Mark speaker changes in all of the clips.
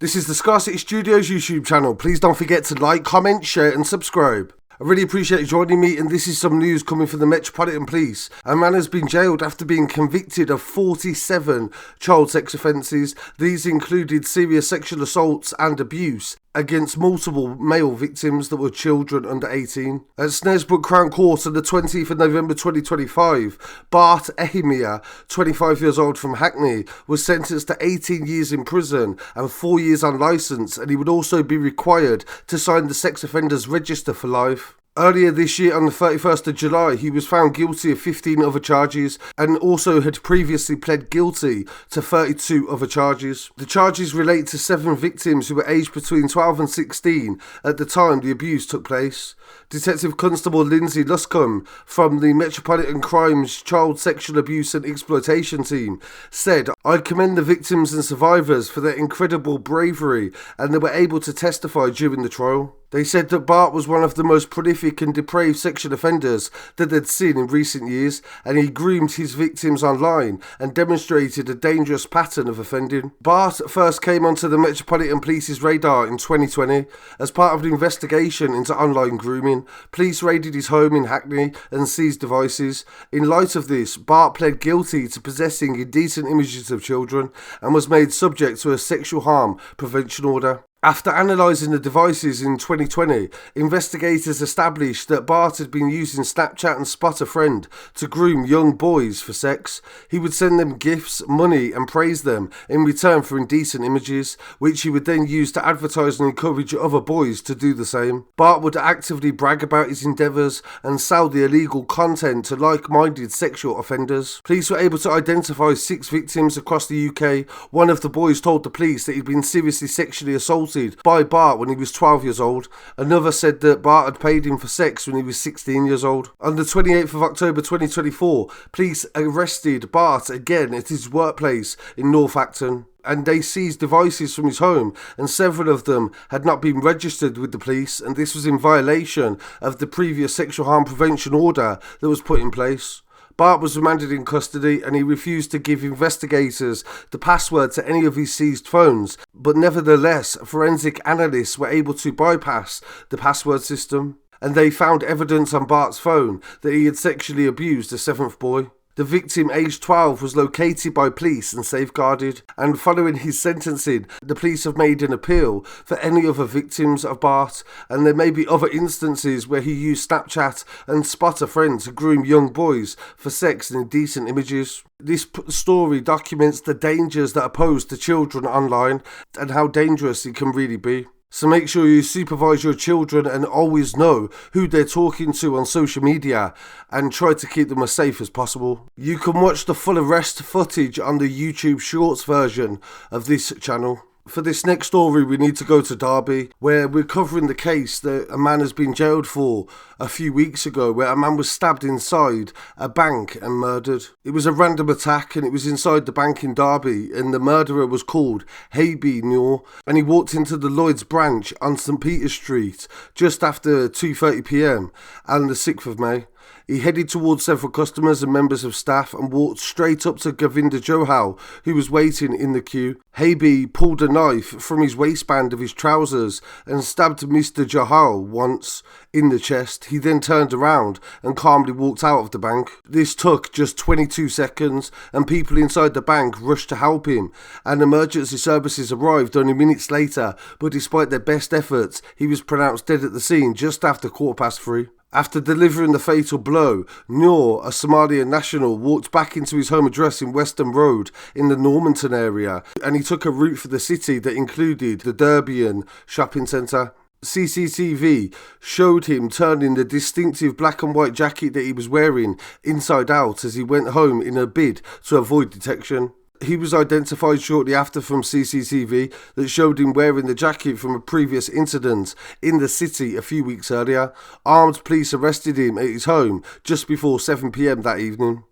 Speaker 1: This is the Scarcity Studios YouTube channel. Please don't forget to like, comment, share and subscribe. I really appreciate you joining me, and this is some news coming from the Metropolitan Police. A man has been jailed after being convicted of 47 child sex offences. These included serious sexual assaults and abuse against multiple male victims that were children under 18. At Snaresbrook Crown Court on the 20th of November 2025, Bart Ehiemere, 25 years old from Hackney, was sentenced to 18 years in prison and 4 years on licence, and he would also be required to sign the sex offenders register for life. Earlier this year, on the 31st of July, he was found guilty of 15 other charges and also had previously pled guilty to 32 other charges. The charges relate to 7 victims who were aged between 12 and 16 at the time the abuse took place. Detective Constable Lindsey Luscombe from the Metropolitan Crimes Child Sexual Abuse and Exploitation team said, "I commend the victims and survivors for their incredible bravery, and they were able to testify during the trial." They said that Bart was one of the most prolific and depraved sexual offenders that they'd seen in recent years, and he groomed his victims online and demonstrated a dangerous pattern of offending. Bart first came onto the Metropolitan Police's radar in 2020 as part of an investigation into online grooming. Police raided his home in Hackney and seized devices. In light of this, Bart pled guilty to possessing indecent images of children and was made subject to a sexual harm prevention order. After analysing the devices in 2020, investigators established that Bart had been using Snapchat and Spot a Friend to groom young boys for sex. He would send them gifts, money and praise them in return for indecent images, which he would then use to advertise and encourage other boys to do the same. Bart would actively brag about his endeavours and sell the illegal content to like-minded sexual offenders. Police were able to identify 6 victims across the UK. One of the boys told the police that he'd been seriously sexually assaulted by Bart when he was 12 years old. Another said that Bart had paid him for sex when he was 16 years old. On the 28th of October 2024, police arrested Bart again at his workplace in North Acton, and they seized devices from his home, and several of them had not been registered with the police, and this was in violation of the previous sexual harm prevention order that was put in place. Bart was remanded in custody and he refused to give investigators the password to any of his seized phones, but nevertheless, forensic analysts were able to bypass the password system, and they found evidence on Bart's phone that he had sexually abused a 7th boy. The victim, aged 12, was located by police and safeguarded, and following his sentencing, the police have made an appeal for any other victims of Bart, and there may be other instances where he used Snapchat and Spot a Friend to groom young boys for sex and indecent images. This story documents the dangers that are posed to children online and how dangerous it can really be. So make sure you supervise your children and always know who they're talking to on social media and try to keep them as safe as possible. You can watch the full arrest footage on the YouTube Shorts version of this channel. For this next story, we need to go to Derby, where we're covering the case that a man has been jailed for a few weeks ago, where a man was stabbed inside a bank and murdered. It was a random attack and it was inside the bank in Derby, and the murderer was called Ehiemere, and he walked into the Lloyd's branch on St Peter's Street just after 2:30 p.m. on the 6th of May. He headed towards several customers and members of staff and walked straight up to Govinda Johal, who was waiting in the queue. Ehiemere pulled a knife from his waistband of his trousers and stabbed Mr. Johal once in the chest. He then turned around and calmly walked out of the bank. This took just 22 seconds and people inside the bank rushed to help him, and emergency services arrived only minutes later, but despite their best efforts, he was pronounced dead at the scene just after 3:15. After delivering the fatal blow, Noor, a Somalian national, walked back into his home address in Western Road in the Normanton area, and he took a route for the city that included the Derbian shopping centre. CCTV showed him turning the distinctive black and white jacket that he was wearing inside out as he went home in a bid to avoid detection. He was identified shortly after from CCTV that showed him wearing the jacket from a previous incident in the city a few weeks earlier. Armed police arrested him at his home just before 7 p.m. that evening.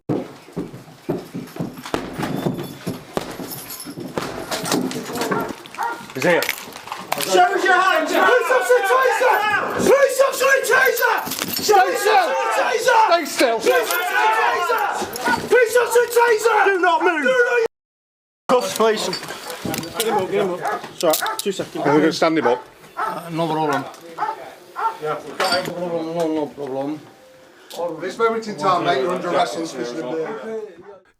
Speaker 2: He's here.
Speaker 3: Show us your hands! Police officer taser! Police officer taser! Stay still! Stay still! Police officer taser! Police officer taser! Do not move! Cuffs, please. Get him up. Sorry, 2 seconds.
Speaker 2: We're going to stand him up.
Speaker 3: No problem. Yeah, no problem.
Speaker 2: This moment in time, mate, you're under arrest on suspicion of murder.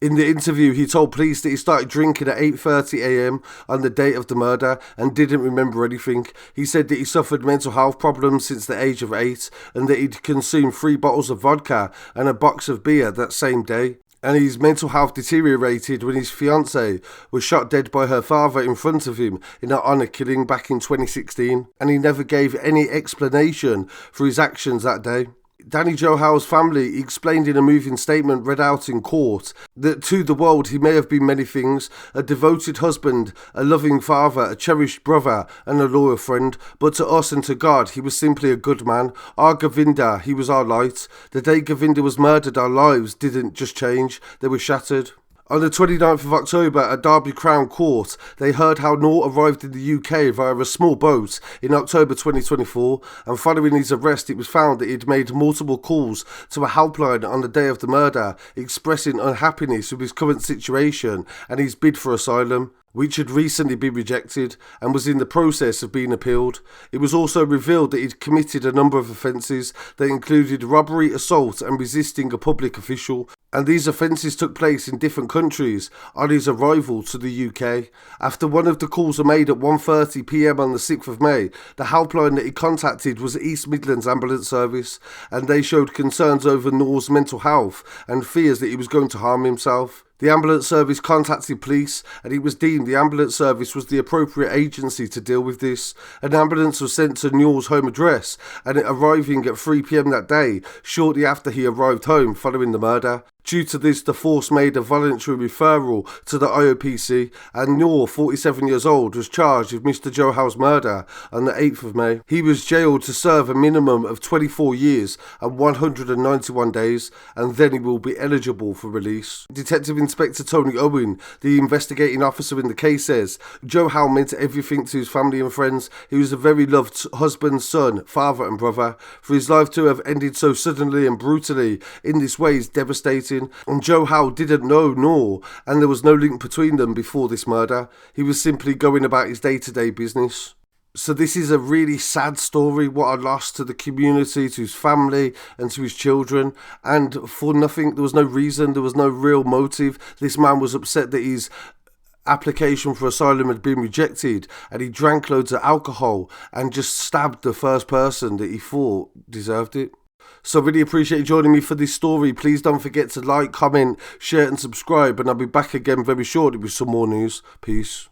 Speaker 1: In the interview, he told police that he started drinking at 8:30 a.m. on the date of the murder and didn't remember anything. He said that he suffered mental health problems since the age of 8 and that he'd consumed 3 bottles of vodka and a box of beer that same day. And his mental health deteriorated when his fiancée was shot dead by her father in front of him in an honour killing back in 2016. And he never gave any explanation for his actions that day. Danny Joe Howe's family explained in a moving statement read out in court that to the world he may have been many things: a devoted husband, a loving father, a cherished brother and a loyal friend, but to us and to God he was simply a good man. Our Govinda, he was our light. The day Govinda was murdered, our lives didn't just change, they were shattered. On the 29th of October at Derby Crown Court, they heard how Noor arrived in the UK via a small boat in October 2024, and following his arrest it was found that he'd made multiple calls to a helpline on the day of the murder, expressing unhappiness with his current situation and his bid for asylum, which had recently been rejected and was in the process of being appealed. It was also revealed that he'd committed a number of offences that included robbery, assault and resisting a public official, and these offences took place in different countries on his arrival to the UK. After one of the calls were made at 1:30 p.m. on the 6th of May, the helpline that he contacted was East Midlands Ambulance Service, and they showed concerns over Noor's mental health and fears that he was going to harm himself. The ambulance service contacted police and it was deemed the ambulance service was the appropriate agency to deal with this. An ambulance was sent to Noor's home address and it arriving at 3 p.m. that day, shortly after he arrived home following the murder. Due to this, the force made a voluntary referral to the IOPC and Noor, 47 years old, was charged with Mr Joe Howe's murder on the 8th of May. He was jailed to serve a minimum of 24 years and 191 days and then he will be eligible for release. Detective Inspector Tony Owen, the investigating officer in the case, says Joe Howe meant everything to his family and friends. He was a very loved husband, son, father and brother. For his life to have ended so suddenly and brutally in this way is devastating. And Joe Howe didn't know Noor and there was no link between them before this murder. He was simply going about his day-to-day business. So this is a really sad story, what a loss to the community, to his family and to his children, and for nothing. There was no reason, there was no real motive. This man was upset that his application for asylum had been rejected and he drank loads of alcohol and just stabbed the first person that he thought deserved it. So I really appreciate you joining me for this story. Please don't forget to like, comment, share and subscribe, and I'll be back again very shortly with some more news. Peace.